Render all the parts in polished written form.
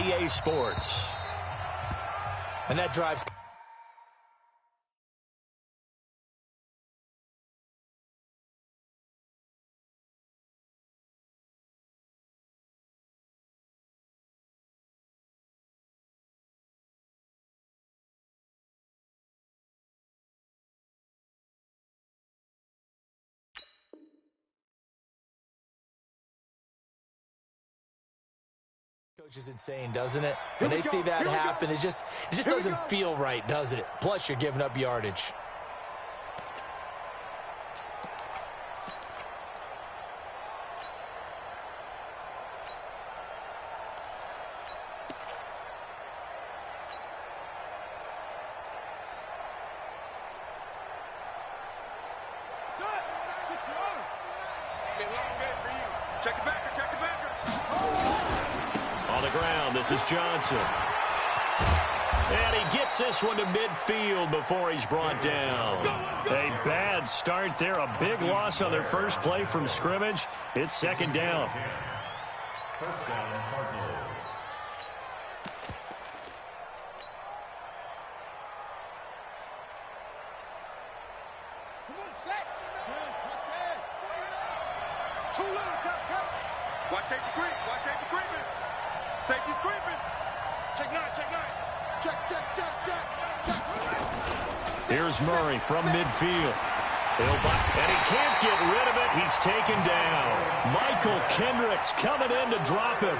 EA Sports. And that drives... Coach is insane, doesn't it? When they see that happen, it just doesn't feel right, does it? Plus, you're giving up yardage. Check it back. On the ground, this is Johnson. And he gets this one to midfield before he's brought down. A bad start there. A big loss on their first play from scrimmage. It's second down. First down, Cardinals. Watch safety creep. Watch safety creeping. Safety's creeping. Check nine. Check. Here's Murray from midfield. And he can't get rid of it. He's taken down. Michael Kendricks coming in to drop him.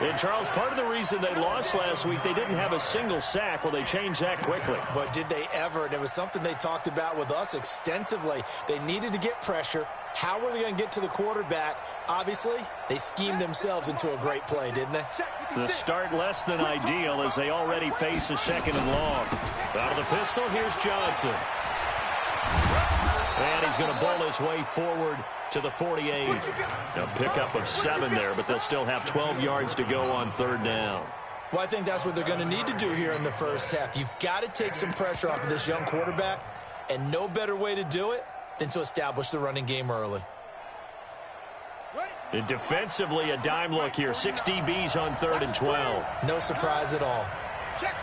And, Charles, part of the reason they lost last week, they didn't have a single sack. Well, they changed that quickly. But did they ever? And it was something they talked about with us extensively. They needed to get pressure. How were they going to get to the quarterback? Obviously, they schemed themselves into a great play, didn't they? The start less than ideal as they already face a second and long. Out of the pistol, here's Johnson. And he's going to bowl his way forward to the 48. A pickup of 7 there, but they'll still have 12 yards to go on third down. Well, I think that's what they're going to need to do here in the first half. You've got to take some pressure off of this young quarterback, and no better way to do it than to establish the running game early. And defensively, a dime look here. 6 DBs on 3rd and 12. No surprise at all. Check.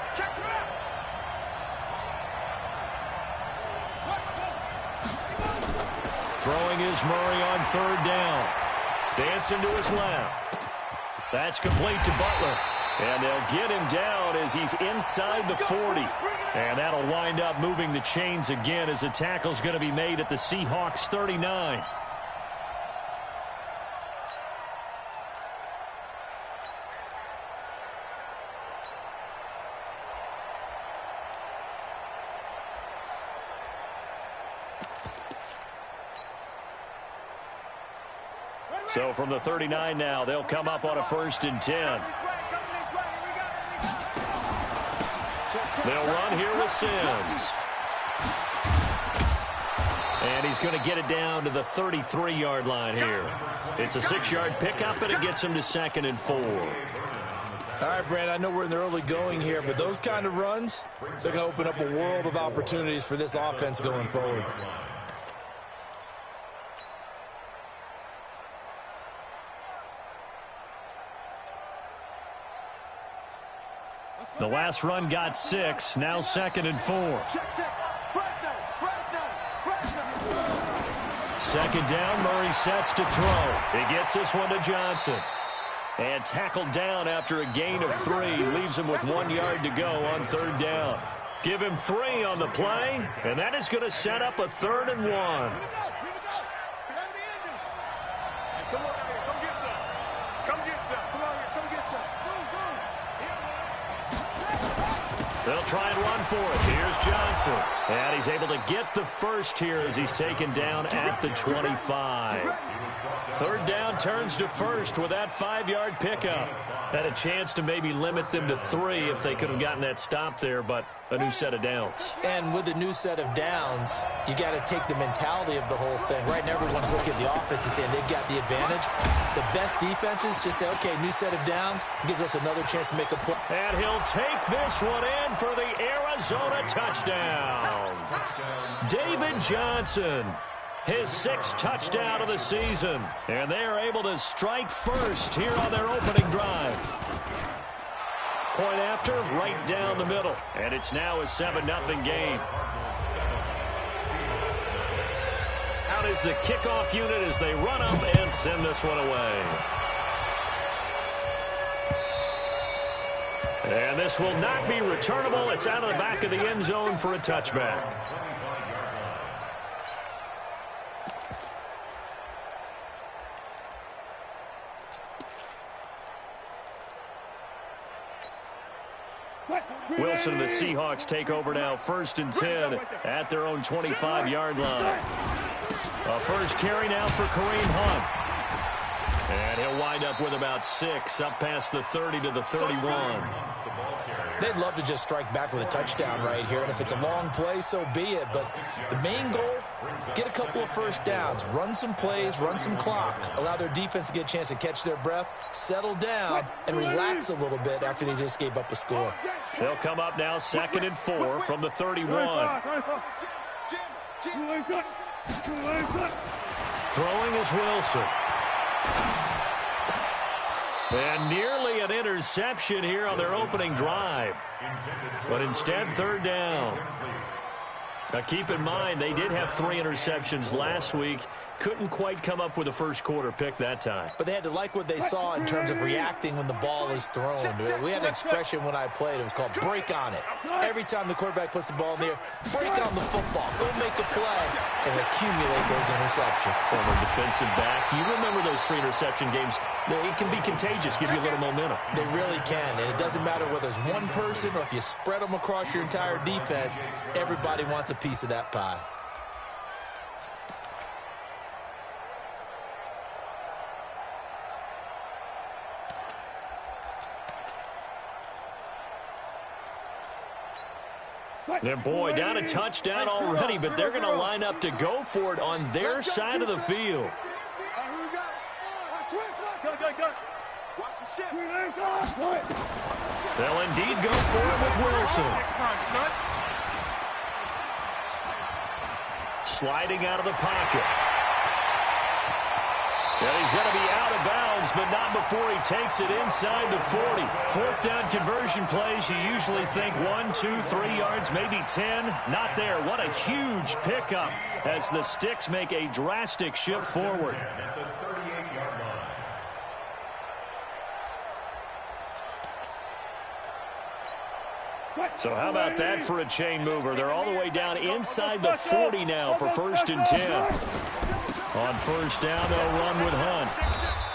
Throwing is Murray on 3rd down. Dancing to his left. That's complete to Butler. And they'll get him down as he's inside the 40. And that'll wind up moving the chains again as the tackle's going to be made at the Seahawks 39. So from the 39 now, they'll come up on a 1st and 10. They'll run here with Sims. And he's going to get it down to the 33-yard line here. It's a 6-yard pickup, and it gets him to 2nd and 4. All right, Brand, I know we're in the early going here, but those kind of runs, they're going to open up a world of opportunities for this offense going forward. The last run got 6, now 2nd and 4. Second down, Murray sets to throw. He gets this one to Johnson. And tackled down after a gain of 3. Leaves him with 1 yard to go on 3rd down. Give him 3 on the play, and that is going to set up a 3rd and 1. They'll try and run for it. Here's Johnson. And he's able to get the first here as he's taken down at the 25. 3rd down turns to 1st with that 5-yard pickup. Had a chance to maybe limit them to 3 if they could have gotten that stop there, but a new set of downs. And with a new set of downs, you got to take the mentality of the whole thing. Right now, everyone's looking at the offense and saying they've got the advantage. The best defenses just say, okay, new set of downs, gives us another chance to make a play. And he'll take this one in for the Arizona touchdown. David Johnson, his 6th touchdown of the season. And they are able to strike first here on their opening drive. Point after, right down the middle. And it's now a 7-0 game. Out is the kickoff unit as they run up and send this one away. And this will not be returnable. It's out of the back of the end zone for a touchback. Wilson and the Seahawks take over now, 1st and 10 at their own 25-yard line. A first carry now for Kareem Hunt. And he'll wind up with about 6, up past the 30 to the 31. They'd love to just strike back with a touchdown right here, and if it's a long play, so be it. But the main goal, get a couple of first downs, run some plays, run some clock, allow their defense to get a chance to catch their breath, settle down, and relax a little bit after they just gave up a score. They'll come up now 2nd and 4 from the 31. Throwing is Wilson. And nearly an interception here on their opening drive. But instead, 3rd down. Now keep in mind, they did have 3 interceptions last week. Couldn't quite come up with a first quarter pick that time. But they had to like what they saw in terms of reacting when the ball is thrown. We had an expression when I played. It was called break on it. Every time the quarterback puts the ball in the air, break on the football. Go make a play and accumulate those interceptions. Former defensive back. You remember those 3 interception games. It can be contagious, give you a little momentum. They really can, and it doesn't matter whether it's one person or if you spread them across your entire defense. Everybody wants a piece of that pie. And boy, down a touchdown already, but they're going to line up to go for it on their side of the field. They'll indeed go for it with Wilson. Sliding out of the pocket. And he's going to be out of bounds, but not before he takes it inside the 40. 4th down conversion plays, you usually think 1, 2, 3 yards, maybe 10. Not there. What a huge pickup as the Sticks make a drastic shift forward. So how about that for a chain mover? They're all the way down inside the 40 now for 1st and 10. On 1st down, they'll run with Hunt.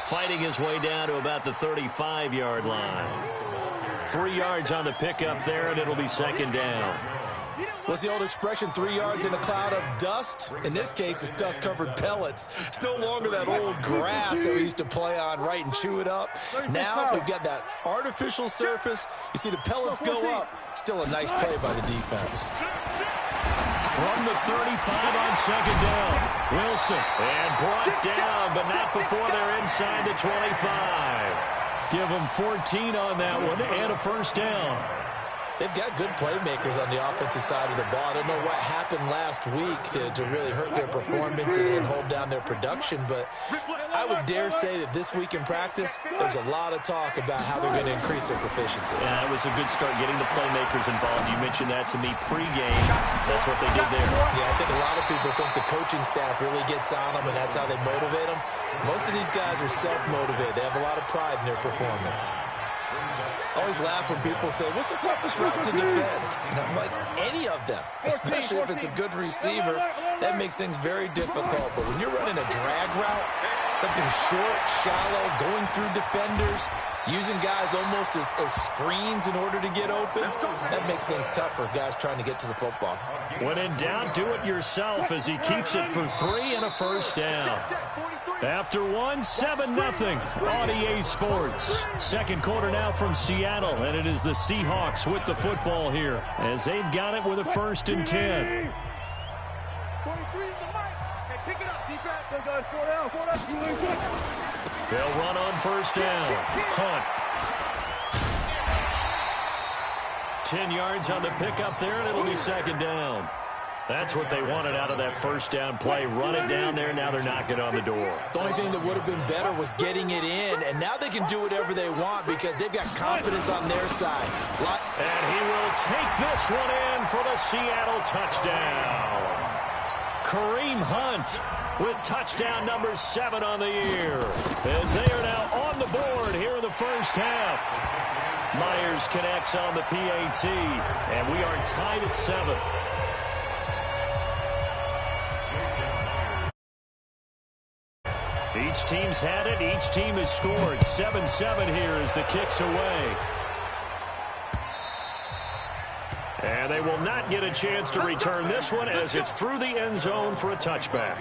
Fighting his way down to about the 35-yard line. 3 yards on the pickup there, and it'll be 2nd down. What's the old expression, 3 yards in a cloud of dust? In this case, it's dust-covered pellets. It's no longer that old grass that we used to play on, right, and chew it up. Now we've got that artificial surface. You see the pellets go up. Still a nice play by the defense. From the 35 on 2nd down. Wilson, and brought down, but not before they're inside the 25. Give them 14 on that one, and a 1st down. They've got good playmakers on the offensive side of the ball. I don't know what happened last week to really hurt their performance and hold down their production, but I would dare say that this week in practice, there's a lot of talk about how they're going to increase their proficiency. Yeah, it was a good start getting the playmakers involved. You mentioned that to me pregame. That's what they did there. Yeah, I think a lot of people think the coaching staff really gets on them, and that's how they motivate them. Most of these guys are self-motivated. They have a lot of pride in their performance. I always laugh when people say, what's the toughest route to defend? And I'm like, any of them, especially if it's a good receiver. That makes things very difficult. But when you're running a drag route, something short, shallow, going through defenders, using guys almost as screens in order to get open, that makes things tough for guys trying to get to the football. When in doubt, do it yourself as he keeps it for 3 and a 1st down. After 1, 7-0 on EA Sports. 2nd quarter now from Seattle, and it is the Seahawks with the football here as they've got it with a 1st and 10. 43 is the mic. Hey, pick it up, defense. They'll run on 1st down. Hunt. 10 yards on the pickup there, and it'll be 2nd down. That's what they wanted out of that first down play. Run it down there. Now they're knocking on the door. The only thing that would have been better was getting it in, and now they can do whatever they want because they've got confidence on their side. And he will take this one in for the Seattle touchdown. Kareem Hunt with touchdown number 7 on the year, as they are now on the board here in the first half. Myers connects on the PAT, and we are tied at 7. Each team's had it. Each team has scored. 7-7 here as the kick's away. And they will not get a chance to return this one as it's through the end zone for a touchback.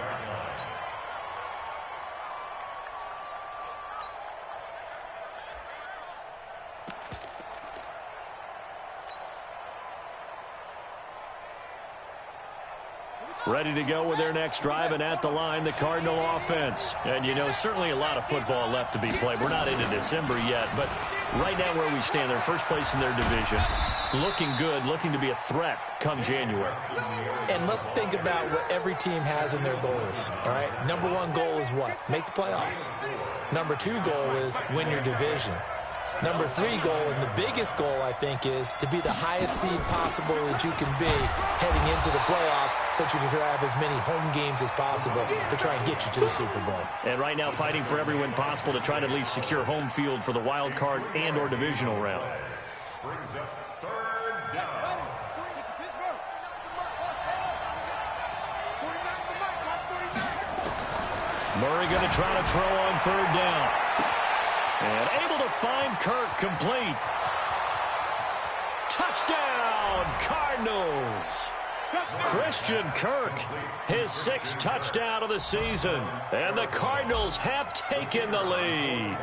Ready to go with their next drive, and at the line, the Cardinal offense. And, you know, certainly a lot of football left to be played. We're not into December yet, but right now where we stand, they're first place in their division. Looking good, looking to be a threat come January. And let's think about what every team has in their goals, all right? Number 1 goal is what? Make the playoffs. Number 2 goal is win your division. Number 3 goal, and the biggest goal, I think, is to be the highest seed possible that you can be heading into the playoffs so that you can have as many home games as possible to try and get you to the Super Bowl. And right now fighting for every win possible to try to at least secure home field for the wild card and or divisional round. Brings up third down. Murray going to try to throw on third down. And able to find Kirk complete. Touchdown, Cardinals. Christian Kirk, his 6th touchdown of the season. And the Cardinals have taken the lead.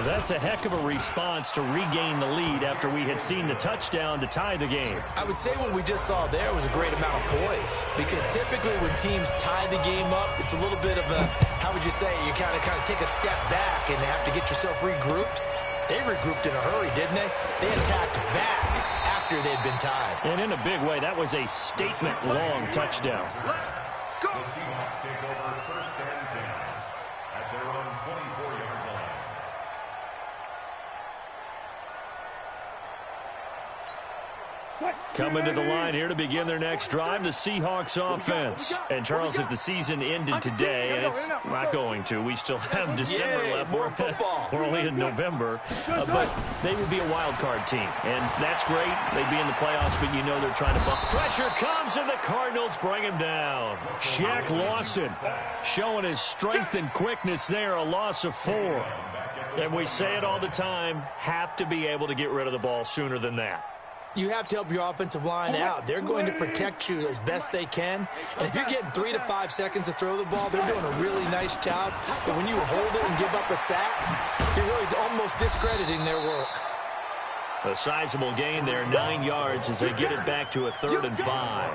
That's a heck of a response to regain the lead after we had seen the touchdown to tie the game. I would say what we just saw there was a great amount of poise, because typically when teams tie the game up, it's a little bit of a, how would you say, you kind of take a step back and have to get yourself regrouped. They regrouped in a hurry, didn't they? They attacked back after they'd been tied. And in a big way, that was a statement-long touchdown. The Seahawks take over first and 10 at their own 24-yard line. Coming to the line here to begin their next drive, the Seahawks offense. And, Charles, if the season ended today, and it's not going to, we still have December left. More football. We're only in November. But they would be a wild card team. And that's great. They'd be in the playoffs, but you know they're trying to bump. Pressure comes, and the Cardinals bring him down. Shaq Lawson showing his strength and quickness there, a loss of 4. And we say it all the time, have to be able to get rid of the ball sooner than that. You have to help your offensive line out. They're going to protect you as best they can. And if you're getting 3 to 5 seconds to throw the ball, they're doing a really nice job. But when you hold it and give up a sack, you're really almost discrediting their work. A sizable gain there, 9 yards as they get it back to a 3rd and 5.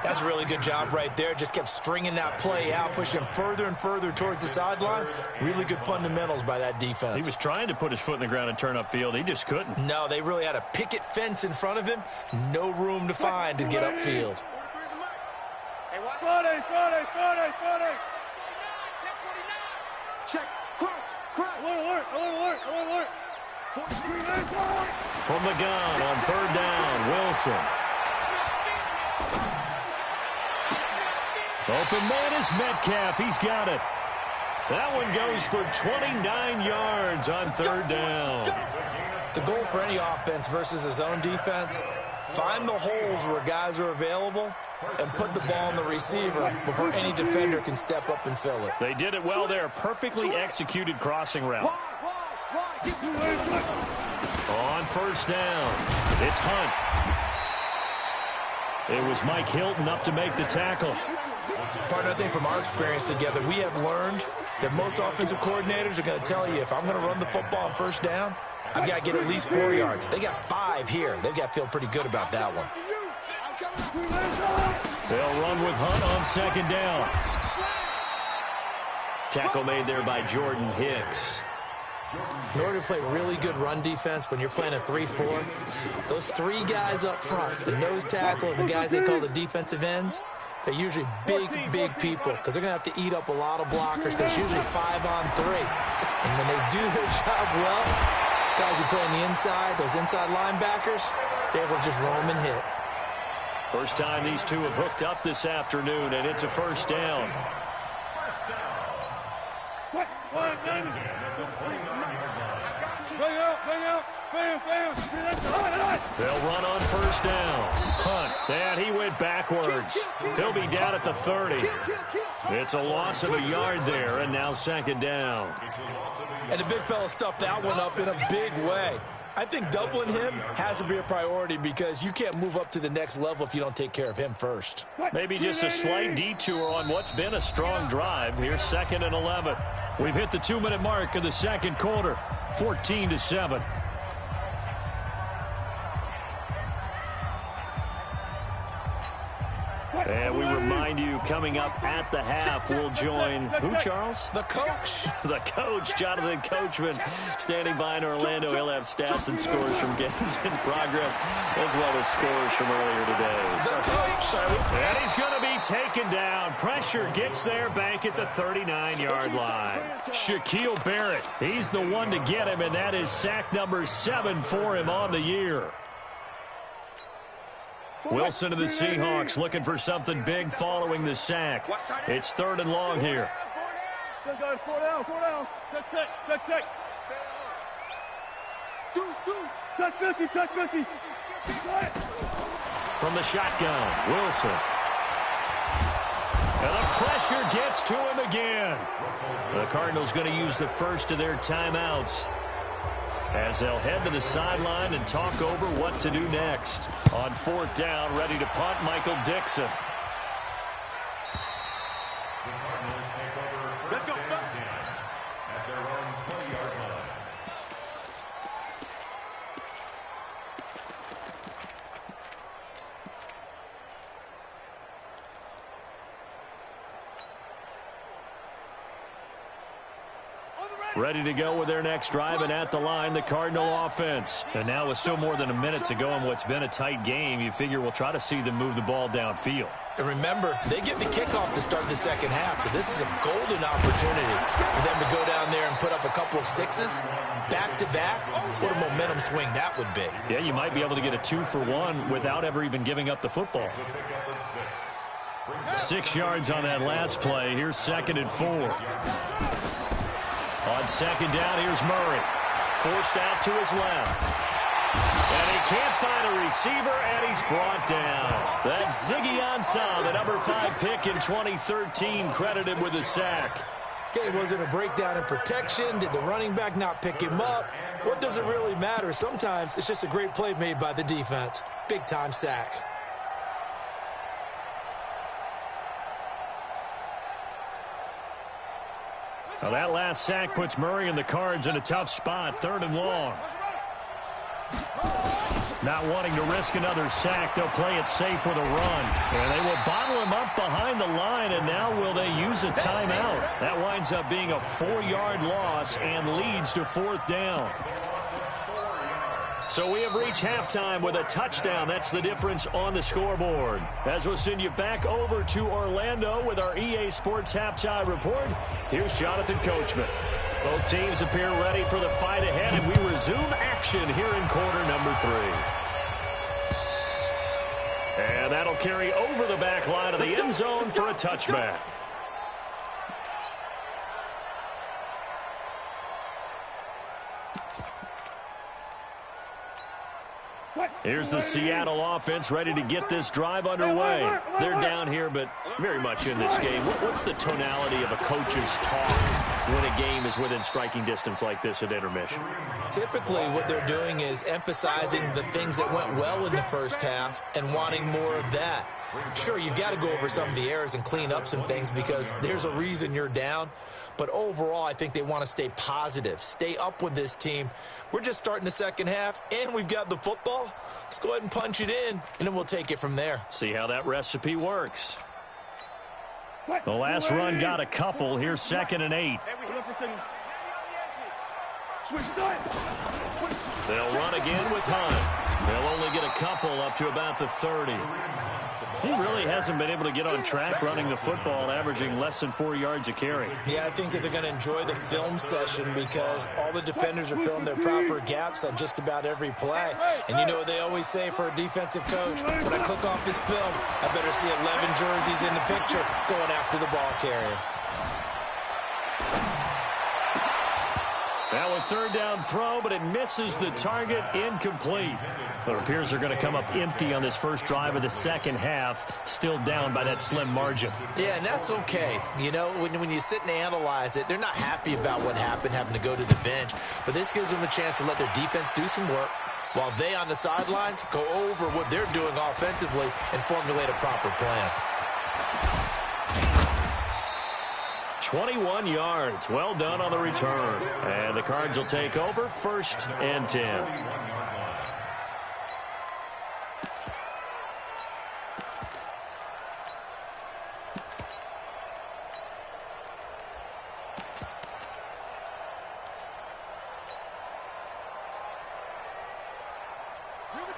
That's a really good job right there. Just kept stringing that play out, pushing him further and further towards the sideline. Really good fundamentals by that defense. He was trying to put his foot in the ground and turn upfield. He just couldn't. No, they really had a picket fence in front of him. No room to find to get upfield. Check, cross, alert. From the gun on 3rd down, Wilson. Open man is Metcalf. He's got it. That one goes for 29 yards on 3rd down. The goal for any offense versus his own defense, find the holes where guys are available and put the ball on the receiver before any defender can step up and fill it. They did it well there. Perfectly executed crossing route. On 1st down, it's Hunt. It was Mike Hilton up to make the tackle. Partner, I think from our experience together, we have learned that most offensive coordinators are going to tell you, if I'm going to run the football on 1st down, I've got to get at least 4 yards. They got 5 here. They've got to feel pretty good about that one. They'll run with Hunt on 2nd down. Tackle made there by Jordan Hicks. In order to play really good run defense when you're playing a 3-4, those three guys up front, the nose tackle and the guys they call the defensive ends, they're usually big people because they're going to have to eat up a lot of blockers because it's usually 5-on-3. And when they do their job well, guys who play on the inside, those inside linebackers, they will just roam and hit. First time these two have hooked up this afternoon, and it's a first down. They'll run on first down. Hunt, and he went backwards. He'll be down at the 30. It's a loss of a yard there, and now second down. And the big fella stuffed that one up in a big way. I think doubling him has to be a priority because you can't move up to the next level if you don't take care of him first. Maybe just a slight detour on what's been a strong drive. Here's 2nd and 11. We've hit the 2-minute mark of the second quarter, 14-7. And we remind you, coming up at the half, we'll join who, Charles? The coach. The coach, Jonathan Coachman, standing by in Orlando. He'll have stats and scores from games in progress, as well as scores from earlier today. The coach. And he's going to be taken down. Pressure gets there, back at the 39-yard line. Shaquille Barrett, he's the one to get him, and that is sack number 7 for him on the year. Wilson of the Seahawks looking for something big following the sack. It's 3rd and long here. From the shotgun, Wilson. And the pressure gets to him again. The Cardinals going to use the first of their timeouts as they'll head to the sideline and talk over what to do next. On 4th down, ready to punt, Michael Dixon. The Cardinals take over first and 10 at their own 20-yard line. Ready to go with their next drive, and at the line, the Cardinal offense. And now with still more than a minute to go in what's been a tight game, you figure we'll try to see them move the ball downfield. And remember, they get the kickoff to start the second half, so this is a golden opportunity for them to go down there and put up a couple of sixes back-to-back. What a momentum swing that would be. Yeah, you might be able to get a 2-for-1 without ever even giving up the football. 6 yards on that last play. Here's 2nd and 4. On 2nd down, here's Murray. Forced out to his left. And he can't find a receiver, and he's brought down. That's Ziggy Ansah, the number 5 pick in 2013, credited with a sack. Okay, was it a breakdown in protection? Did the running back not pick him up? What does it really matter? Sometimes it's just a great play made by the defense. Big-time sack. Now that last sack puts Murray and the Cards in a tough spot, 3rd and long. Not wanting to risk another sack, they'll play it safe with a run. And they will bottle him up behind the line, and now will they use a timeout? That winds up being a 4-yard loss and leads to 4th down. So we have reached halftime with a touchdown. That's the difference on the scoreboard. As we'll send you back over to Orlando with our EA Sports Halftime Report, here's Jonathan Coachman. Both teams appear ready for the fight ahead, and we resume action here in quarter number 3. And that'll carry over the back line of the end zone for a touchback. Here's the Seattle offense ready to get this drive underway. They're down here, but very much in this game. What's the tonality of a coach's talk when a game is within striking distance like this at intermission? Typically, what they're doing is emphasizing the things that went well in the first half and wanting more of that. Sure, you've got to go over some of the errors and clean up some things because there's a reason you're down. But overall, I think they want to stay positive, stay up with this team. We're just starting the second half, and we've got the football. Let's go ahead and punch it in, and then we'll take it from there. See how that recipe works. The last run got a couple. Here's 2nd and 8. They'll run again with Hunt. They'll only get a couple up to about the 30. He really hasn't been able to get on track running the football, averaging less than 4 yards a carry. Yeah, I think that they're going to enjoy the film session because all the defenders are filling their proper gaps on just about every play. And you know what they always say for a defensive coach? When I click off this film, I better see 11 jerseys in the picture going after the ball carrier. Now a third down throw, but it misses the target, incomplete. It appears they're going to come up empty on this first drive of the second half, still down by that slim margin. Yeah, and that's okay. You know, when you sit and analyze it, they're not happy about what happened, having to go to the bench. But this gives them a chance to let their defense do some work while they on the sidelines go over what they're doing offensively and formulate a proper plan. 21 yards. Well done on the return. And the Cards will take over, 1st and 10.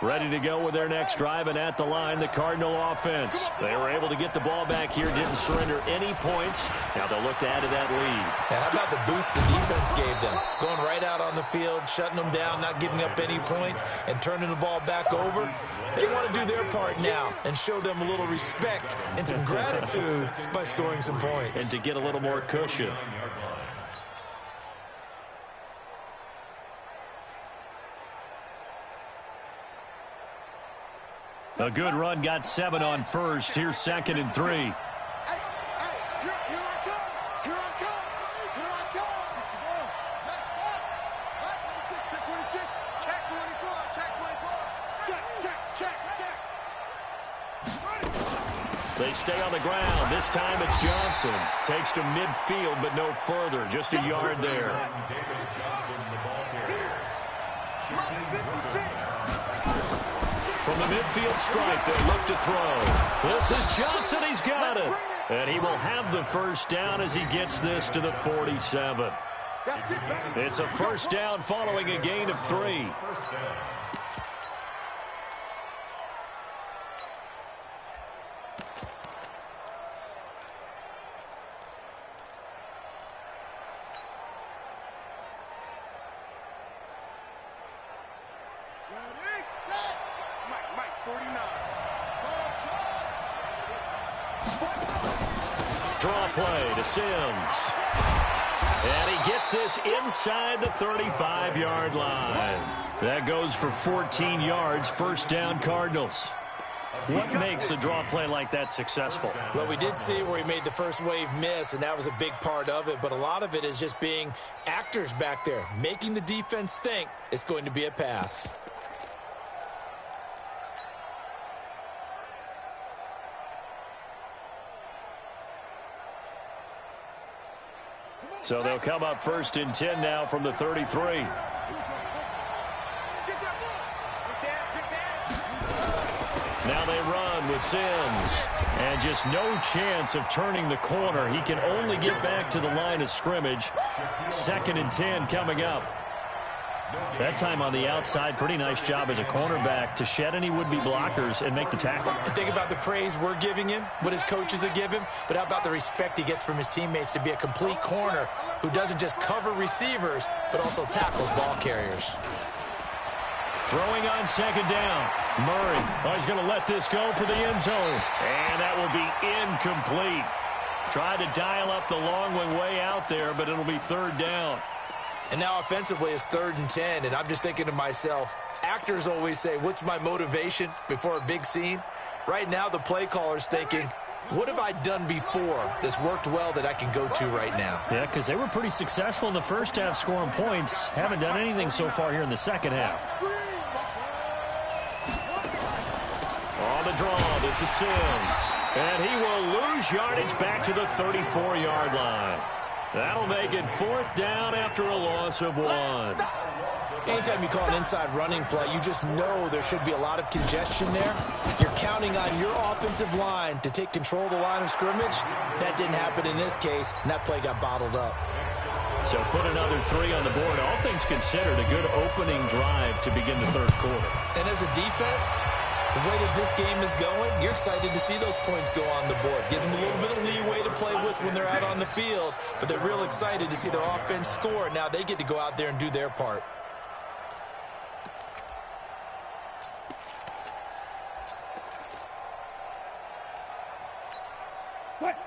Ready to go with their next drive, and at the line, the Cardinal offense. They were able to get the ball back here, didn't surrender any points. Now they'll look to add to that lead. Now, how about the boost the defense gave them? Going right out on the field, shutting them down, not giving up any points, and turning the ball back over. They want to do their part now and show them a little respect and some gratitude by scoring some points. And to get a little more cushion. A good run, got 7 on first. Here's 2nd and 3. Here I come. Here I come. Here I come. Let's go. Check 26. Check 24. Check 24. Check. They stay on the ground. This time it's Johnson. Takes to midfield, but no further. Just a yard there. From the midfield stripe, they look to throw. This is Johnson. He's got it. And he will have the first down as he gets this to the 47. It's a first down following a gain of 3. Draw play to Sims. And he gets this inside the 35-yard line. That goes for 14 yards, first down Cardinals. What makes a draw play like that successful? Well, we did see where he made the first wave miss, and that was a big part of it. But a lot of it is just being actors back there, making the defense think it's going to be a pass. So they'll come up 1st and 10 now from the 33. Now they run with Sims. And just no chance of turning the corner. He can only get back to the line of scrimmage. 2nd and 10 coming up. That time on the outside, pretty nice job as a cornerback to shed any would-be blockers and make the tackle. Think about the praise we're giving him, what his coaches have given him, but how about the respect he gets from his teammates to be a complete corner who doesn't just cover receivers, but also tackles ball carriers. Throwing on 2nd down. Murray, he's going to let this go for the end zone. And that will be incomplete. Tried to dial up the long way out there, but it'll be 3rd down. And now offensively it's 3rd and 10, and I'm just thinking to myself, actors always say, what's my motivation before a big scene? Right now the play caller's thinking, what have I done before that's worked well that I can go to right now? Yeah, because they were pretty successful in the first half scoring points. Haven't done anything so far here in the second half. On the draw, this is Sims. And he will lose yardage back to the 34-yard line. That'll make it 4th down after a loss of 1. Anytime you call an inside running play, you just know there should be a lot of congestion there. You're counting on your offensive line to take control of the line of scrimmage. That didn't happen in this case, and that play got bottled up. So put another 3 on the board. All things considered, a good opening drive to begin the third quarter. And as a defense, the way that this game is going, you're excited to see those points go on the board. Gives them a little bit of leeway to play with when they're out on the field, but they're real excited to see their offense score. Now they get to go out there and do their part.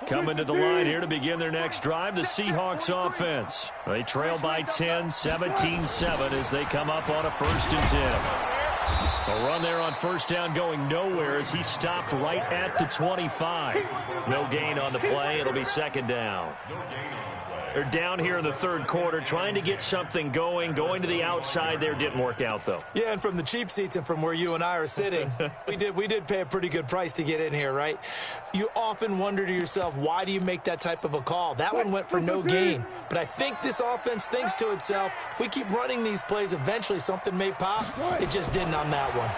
Coming to the line here to begin their next drive, the Seahawks offense. They trail by 10, 17-7 as they come up on a 1st and 10. A run there on first down going nowhere as he stopped right at the 25. No gain on the play. It'll be 2nd down. They're down here in the third quarter trying to get something going. Going to the outside there didn't work out, though. Yeah, and from the cheap seats and from where you and I are sitting, we did pay a pretty good price to get in here, right? You often wonder to yourself, why do you make that type of a call? That one went for no gain. But I think this offense thinks to itself, if we keep running these plays, eventually something may pop. It just didn't on that one.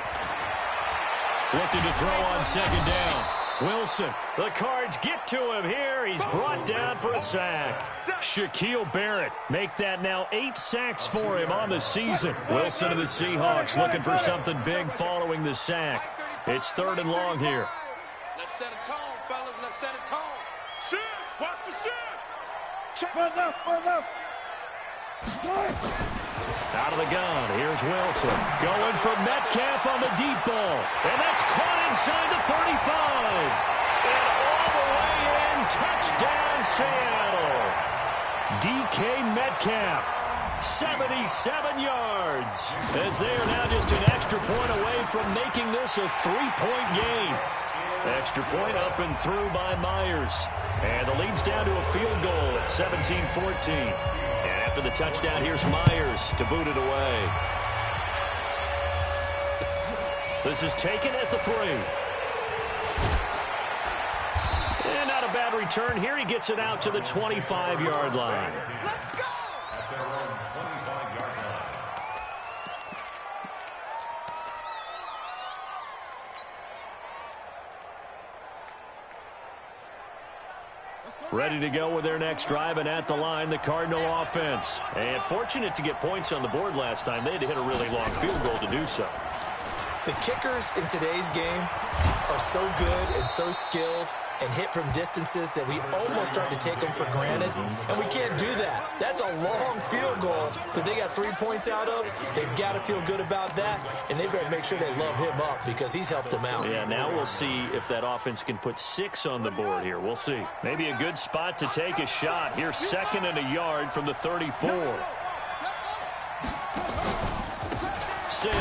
Looking to throw on 2nd down. Wilson, the Cards get to him here. He's brought down for a sack. Shaquille Barrett make that now 8 sacks for him on the season. Wilson of the Seahawks looking for something big following the sack. It's 3rd and long here. Let's set a tone, fellas. Let's set a tone. Shit! Watch the shit! Check one left. Out of the gun, here's Wilson. Going for Metcalf on the deep ball. And that's caught inside the 35. And all the way in, touchdown Seattle. DK Metcalf, 77 yards. As they are now just an extra point away from making this a 3-point game. Extra point up and through by Myers. And the lead's down to a field goal at 17-14. After the touchdown, here's Myers to boot it away. This is taken at the 3. And not a bad return here. He gets it out to the 25-yard line. Let's go! At their own 25-yard line. Ready to go with their next drive, and at the line, the Cardinal offense. And fortunate to get points on the board last time. They had to hit a really long field goal to do so. The kickers in today's game are so good and so skilled and hit from distances that we almost start to take them for granted, and we can't do that. That's a long field goal that they got 3 points out of. They've got to feel good about that, and they better make sure they love him up because he's helped them out. Yeah, now we'll see if that offense can put 6 on the board here. We'll see. Maybe a good spot to take a shot. Here's 2nd and a yard from the 34. Sims.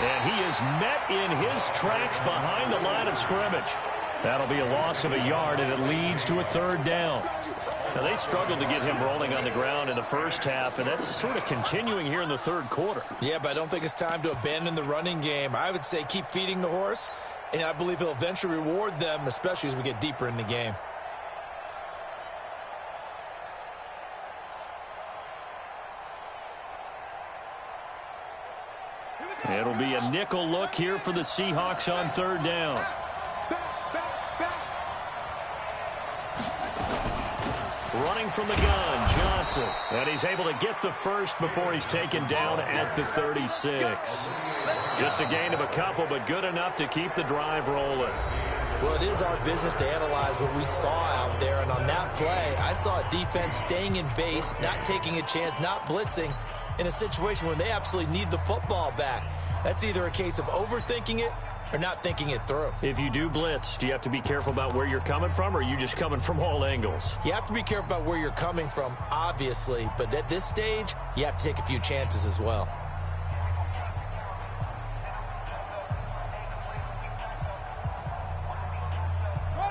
And he is met in his tracks behind the line of scrimmage. That'll be a loss of a yard, and it leads to a 3rd down. Now, they struggled to get him rolling on the ground in the first half, and that's sort of continuing here in the third quarter. Yeah, but I don't think it's time to abandon the running game. I would say keep feeding the horse, and I believe he'll eventually reward them, especially as we get deeper in the game. It'll be a nickel look here for the Seahawks on 3rd down. Running from the gun, Johnson. And he's able to get the first before he's taken down at the 36. Just a gain of a couple, but good enough to keep the drive rolling. Well, it is our business to analyze what we saw out there. And on that play, I saw a defense staying in base, not taking a chance, not blitzing in a situation where they absolutely need the football back. That's either a case of overthinking it or not thinking it through. If you do blitz, do you have to be careful about where you're coming from, or are you just coming from all angles? You have to be careful about where you're coming from, obviously. But at this stage, you have to take a few chances as well.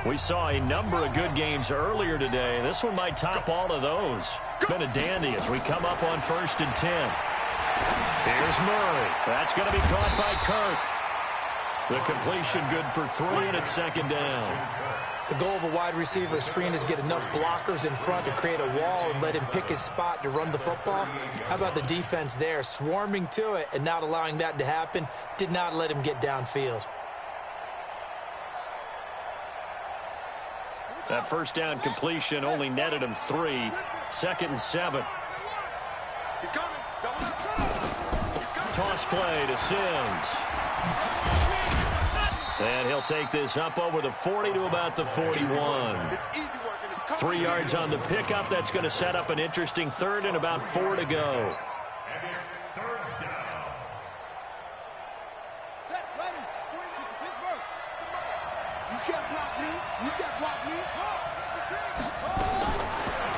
We saw a number of good games earlier today. This one might top all of those. It's been a dandy as we come up on 1st and 10. Here's Murray. That's going to be caught by Kirk. The completion good for 3, and it's 2nd down. The goal of a wide receiver screen is get enough blockers in front to create a wall and let him pick his spot to run the football. How about the defense there, swarming to it and not allowing that to happen? Did not let him get downfield. That first down completion only netted him 3. 2nd and 7. He's coming. Double up. Toss play to Sims. And he'll take this up over the 40 to about the 41. 3 yards on the pickup. That's going to set up an interesting 3rd and about 4 to go. And it's 3rd down. Set, ready. Pittsburgh. You can't block me. You can't block me.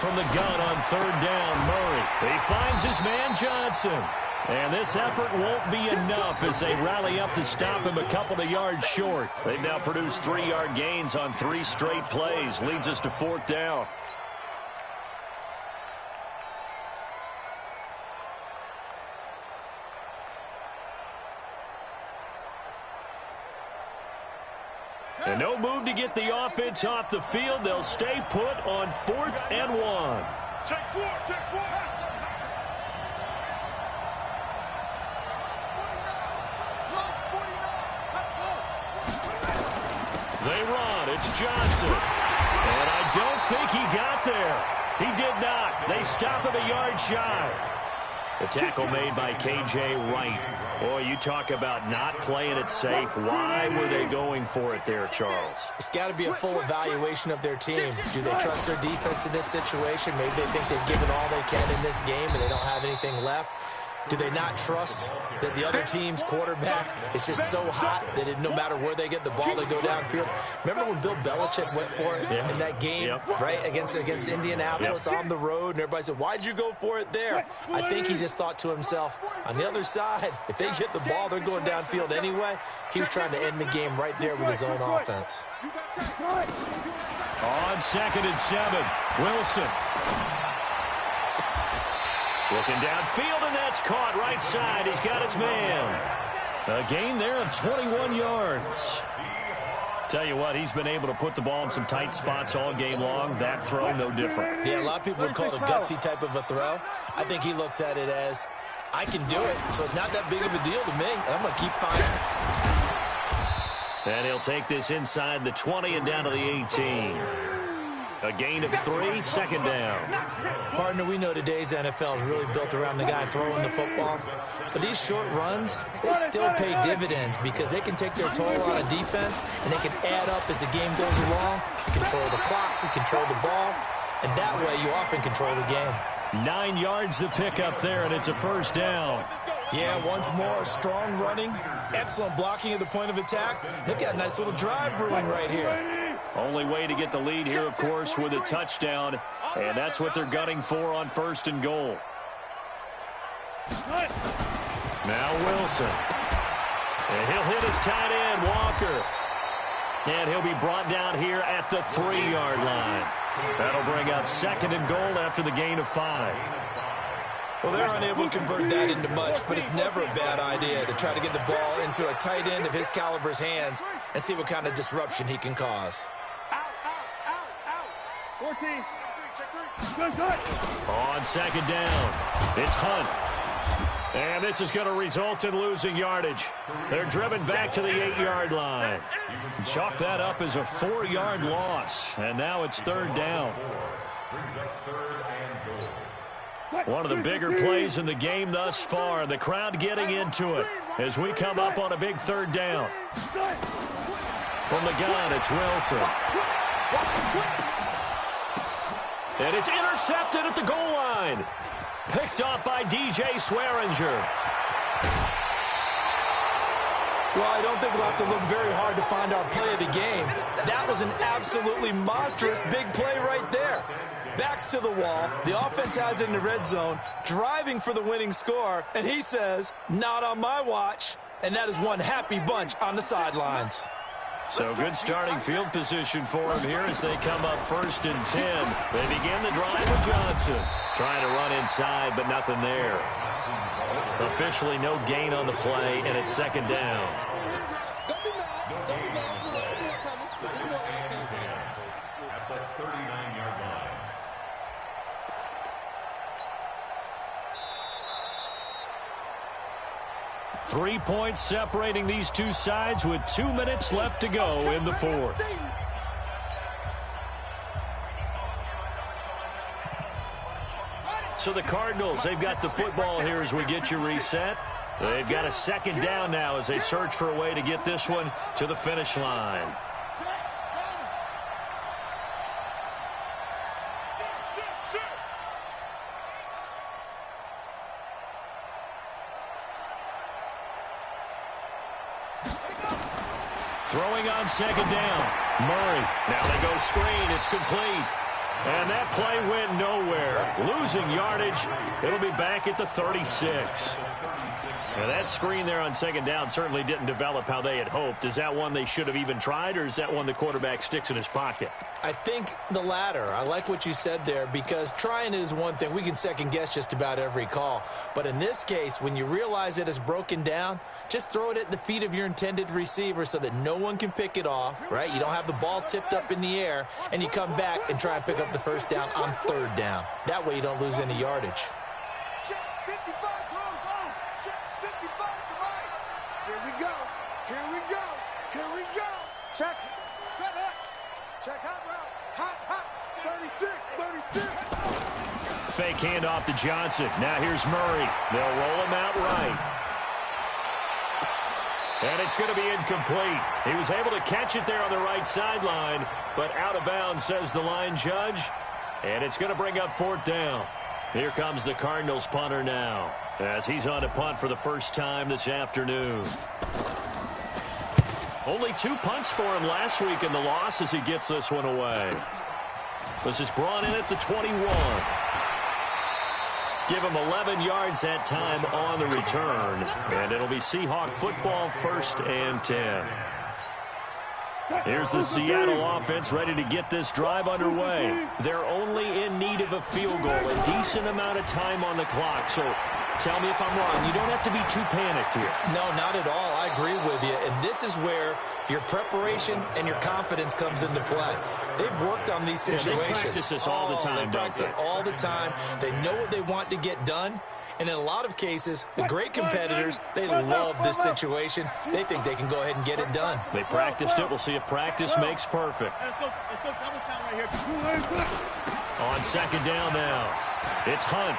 From the gun on 3rd down, Murray. He finds his man Johnson. And this effort won't be enough as they rally up to stop him a couple of yards short. They've now produced 3-yard gains on 3 straight plays. Leads us to 4th down. And no move to get the offense off the field. They'll stay put on 4th and 1. Take 4. Take 4. They run. It's Johnson. And I don't think he got there. He did not. They stop him a yard shy. The tackle made by K.J. Wright. Boy, you talk about not playing it safe. Why were they going for it there, Charles? It's got to be a full evaluation of their team. Do they trust their defense in this situation? Maybe they think they've given all they can in this game and they don't have anything left. Do they not trust that the other team's quarterback is just so hot that no matter where they get the ball, they go downfield? Remember when Bill Belichick went for it in that game, right, against Indianapolis on the road, and everybody said, why'd you go for it there? I think he just thought to himself, on the other side, if they get the ball, they're going downfield anyway. He was trying to end the game right there with his own offense. On 2nd and 7, Wilson. Looking downfield, and that's caught right side. He's got his man. A gain there of 21 yards. Tell you what, he's been able to put the ball in some tight spots all game long. That throw, no different. Yeah, a lot of people would call it a gutsy type of a throw. I think he looks at it as, I can do it, so it's not that big of a deal to me. I'm going to keep firing. And he'll take this inside the 20 and down to the 18. A gain of 3, 2nd down. Partner, we know today's NFL is really built around the guy throwing the football. But these short runs, they still pay dividends because they can take their toll on a defense and they can add up as the game goes along. You control the clock, you control the ball, and that way you often control the game. 9 yards to pick up there, and it's a 1st down. Yeah, once more, strong running, excellent blocking at the point of attack. They've got a nice little drive brewing right here. Only way to get the lead here, of course, with a touchdown, and that's what they're gunning for on 1st and goal. Now Wilson. And he'll hit his tight end, Walker. And he'll be brought down here at the 3-yard line. That'll bring up 2nd and goal after the gain of 5. Well, they're unable to convert that into much, but it's never a bad idea to try to get the ball into a tight end of his caliber's hands and see what kind of disruption he can cause. 14. On 2nd down, it's Hunt. And this is going to result in losing yardage. They're driven back to the 8-yard line. Chalk that up as a 4-yard loss. And now it's 3rd down. One of the bigger plays in the game thus far. The crowd getting into it as we come up on a big 3rd down. From the gun, it's Wilson. And it's intercepted at the goal line. Picked up by DJ Swearinger. Well, I don't think we'll have to look very hard to find our play of the game. That was an absolutely monstrous big play right there. Backs to the wall. The offense has it in the red zone, driving for the winning score. And he says, not on my watch. And that is one happy bunch on the sidelines. So good starting field position for him here as they come up 1st and 10. They begin the drive with Johnson. Trying to run inside, but nothing there. Officially no gain on the play, and it's 2nd down. At the 39-yard line. Three points separating these two sides with 2 minutes left to go in the 4th. So the Cardinals, they've got the football here as we get you reset. They've got a second down now as they search for a way to get this one to the finish line. Throwing on second down. Murray. Now they go screen. It's complete. And that play went nowhere. Losing yardage. It'll be back at the 36. Now that screen there on second down certainly didn't develop how they had hoped. Is that one they should have even tried, or is that one the quarterback sticks in his pocket? I think the latter. I like what you said there, because trying is one thing. We can second guess just about every call. But in this case, when you realize it is broken down, just throw it at the feet of your intended receiver so that no one can pick it off, right? You don't have the ball tipped up in the air, and you come back and try and pick up the first down on third down. That way you don't lose any yardage. Check 55, go. Check 55 to right. Here we go. Here we go. Check it. Set up. Check hot route. Hot. 36. Fake handoff to Johnson. Now here's Murray. They'll roll him out right. And it's going to be incomplete. He was able to catch it there on the right sideline, but out of bounds, says the line judge. And it's going to bring up fourth down. Here comes the Cardinals punter now, as he's on to punt for the first time this afternoon. Only 2 punts for him last week in the loss as he gets this one away. This is brought in at the 21. Give him 11 yards that time on the return. And it'll be Seahawk football, 1st and 10. Here's the Seattle offense ready to get this drive underway. They're only in need of a field goal, a decent amount of time on the clock. So tell me if I'm wrong. You don't have to be too panicked here. No, not at all. I agree with you. And this is where your preparation and your confidence comes into play. They've worked on these situations. Yeah, they practice this all the time, they practice it all the time. They know what they want to get done. And in a lot of cases, the great competitors, they love this situation. They think they can go ahead and get it done. They practiced it. We'll see if practice makes perfect. On second down now, it's Hunt.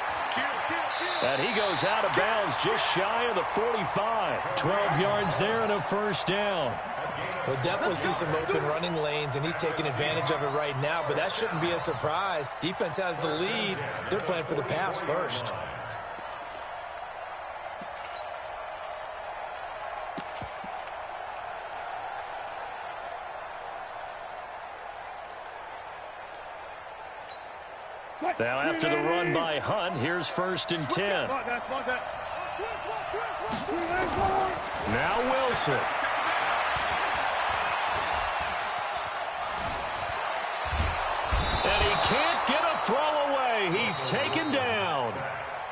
And he goes out of bounds just shy of the 45. 12 yards there and a first down. We'll definitely see some open running lanes, and he's taking advantage of it right now, but that shouldn't be a surprise. Defense has the lead. They're playing for the pass first. Now after the run by Hunt, here's 1st and 10. Now Wilson. And he can't get a throw away. He's taken down.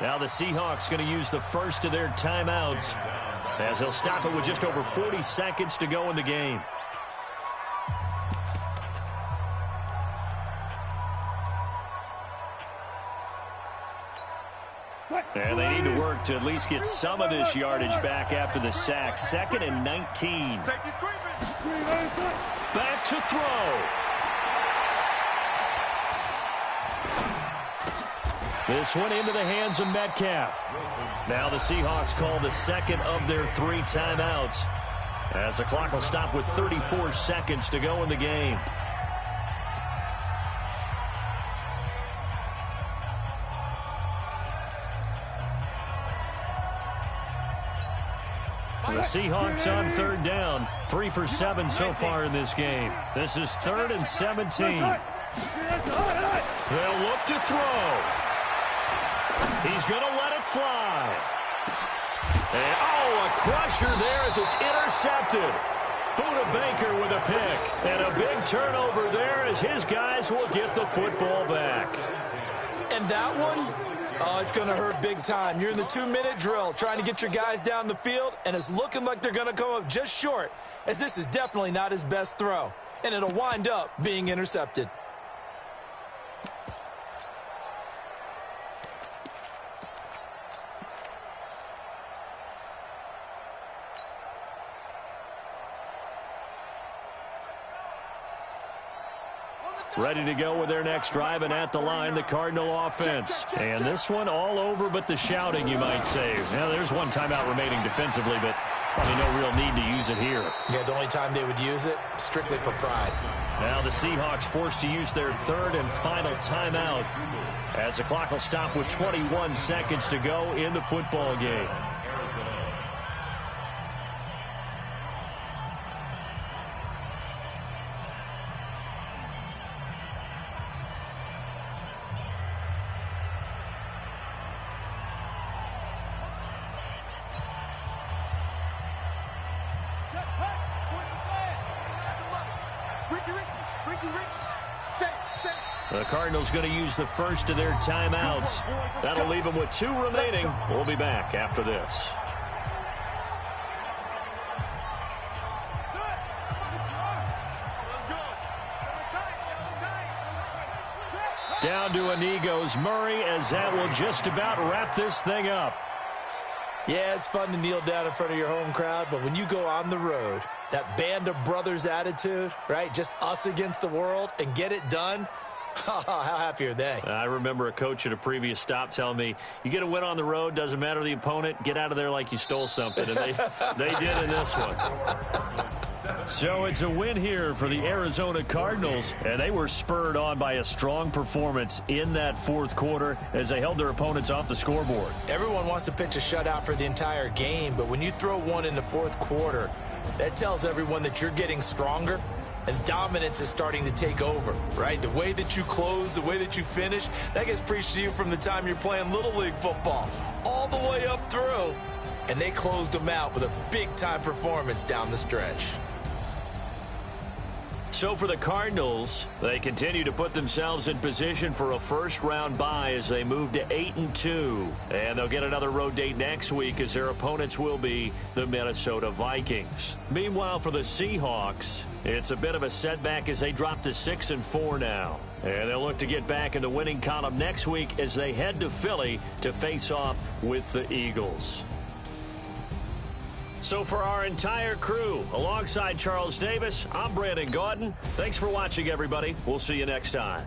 Now the Seahawks going to use the first of their timeouts, as they'll stop it with just over 40 seconds to go in the game. And they need to work to at least get some of this yardage back after the sack. 2nd and 19. Back to throw. This one into the hands of Metcalf. Now the Seahawks call the second of their 3 timeouts, as the clock will stop with 34 seconds to go in the game. The Seahawks on third down, 3 for 7 so far in this game. This is 3rd and 17. They'll look to throw. He's going to let it fly. And, a crusher there as it's intercepted. Buda Baker with a pick. And a big turnover there as his guys will get the football back. And that one... it's going to hurt big time. You're in the 2-minute drill trying to get your guys down the field, and it's looking like they're going to come up just short, as this is definitely not his best throw, and it'll wind up being intercepted. On the ready to go with their next drive, and at the line, the Cardinal offense. And this one all over but the shouting, you might say. Now, there's one timeout remaining defensively, but probably no real need to use it here. Yeah, the only time they would use it, strictly for pride. Now the Seahawks forced to use their third and final timeout as the clock will stop with 21 seconds to go in the football game. The Cardinals going to use the first of their timeouts. That'll leave them with 2 remaining. We'll be back after this. Down to a knee goes Murray, as that will just about wrap this thing up. Yeah, it's fun to kneel down in front of your home crowd, but when you go on the road, that band of brothers attitude, right? Just us against the world and get it done. How happy are they? I remember a coach at a previous stop telling me, you get a win on the road, doesn't matter the opponent, get out of there like you stole something. And they did in this one. So it's a win here for the Arizona Cardinals, and they were spurred on by a strong performance in that fourth quarter as they held their opponents off the scoreboard. Everyone wants to pitch a shutout for the entire game, but when you throw one in the fourth quarter, that tells everyone that you're getting stronger and dominance is starting to take over, right? The way that you close, the way that you finish, that gets preached to you from the time you're playing Little League football all the way up through. And they closed them out with a big-time performance down the stretch. So for the Cardinals, they continue to put themselves in position for a first-round bye as they move to 8-2. And they'll get another road date next week as their opponents will be the Minnesota Vikings. Meanwhile, for the Seahawks, it's a bit of a setback as they drop to 6-4 now. And they'll look to get back in the winning column next week as they head to Philly to face off with the Eagles. So for our entire crew, alongside Charles Davis, I'm Brandon Gaudin. Thanks for watching, everybody. We'll see you next time.